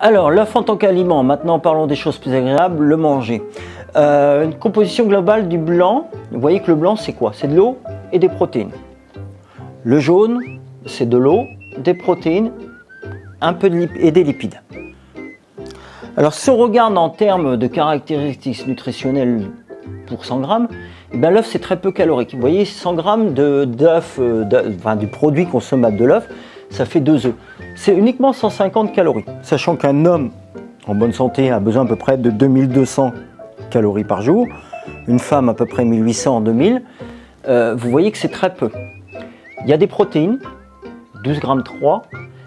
Alors, l'œuf en tant qu'aliment, maintenant parlons des choses plus agréables, le manger. Une composition globale du blanc, vous voyez que le blanc c'est quoi? C'est de l'eau et des protéines. Le jaune, c'est de l'eau, des protéines, un peu et des lipides. Alors, si on regarde en termes de caractéristiques nutritionnelles pour 100 grammes, l'œuf c'est très peu calorique. Vous voyez, 100 grammes d'œuf, du produit consommable de l'œuf, ça fait 2 œufs. C'est uniquement 150 calories, sachant qu'un homme en bonne santé a besoin à peu près de 2200 calories par jour, une femme à peu près 1800 en 2000. Vous voyez que c'est très peu. Il y a des protéines, 12 grammes 3.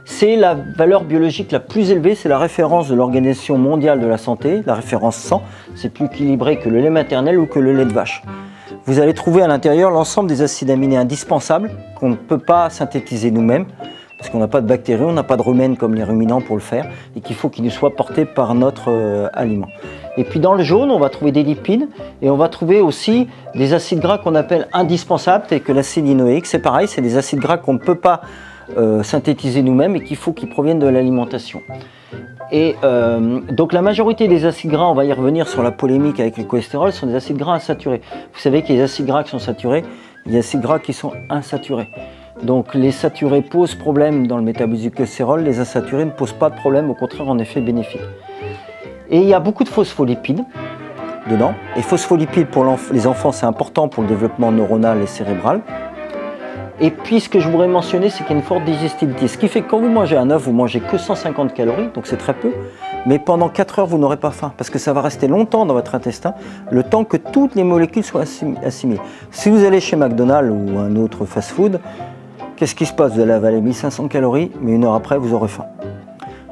C'est la valeur biologique la plus élevée, c'est la référence de l'Organisation mondiale de la santé, la référence 100. C'est plus équilibré que le lait maternel ou que le lait de vache. Vous allez trouver à l'intérieur l'ensemble des acides aminés indispensables qu'on ne peut pas synthétiser nous-mêmes, parce qu'on n'a pas de bactéries, on n'a pas de rumen comme les ruminants pour le faire, et qu'il faut qu'ils nous soient portés par notre aliment. Et puis dans le jaune, on va trouver des lipides, et on va trouver aussi des acides gras qu'on appelle indispensables, tels que l'acide linoléique. C'est pareil, c'est des acides gras qu'on ne peut pas synthétiser nous-mêmes et qu'il faut qu'ils proviennent de l'alimentation. Et donc la majorité des acides gras, on va y revenir sur la polémique avec le cholestérol, sont des acides gras insaturés. Vous savez qu'il y a des acides gras qui sont saturés, il y a des acides gras qui sont insaturés. Donc les saturés posent problème dans le métabolisme du cholestérol, les insaturés ne posent pas de problème, au contraire en effet bénéfique. Et il y a beaucoup de phospholipides dedans. Et phospholipides pour les enfants, c'est important pour le développement neuronal et cérébral. Et puis ce que je voudrais mentionner, c'est qu'il y a une forte digestibilité. Ce qui fait que quand vous mangez un œuf, vous mangez que 150 calories, donc c'est très peu. Mais pendant 4 heures, vous n'aurez pas faim, parce que ça va rester longtemps dans votre intestin, le temps que toutes les molécules soient assimilées. Si vous allez chez McDonald's ou un autre fast-food, qu'est-ce qui se passe? Vous allez avaler 1500 calories, mais 1 heure après, vous aurez faim.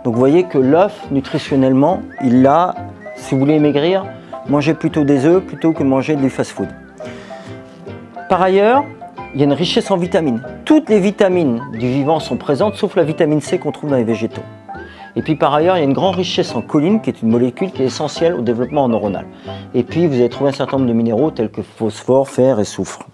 Donc vous voyez que l'œuf, nutritionnellement, il a, si vous voulez maigrir, mangez plutôt des œufs plutôt que manger du fast-food. Par ailleurs, il y a une richesse en vitamines. Toutes les vitamines du vivant sont présentes, sauf la vitamine C qu'on trouve dans les végétaux. Et puis par ailleurs, il y a une grande richesse en choline, qui est une molécule qui est essentielle au développement neuronal. Et puis vous allez trouver un certain nombre de minéraux tels que phosphore, fer et soufre.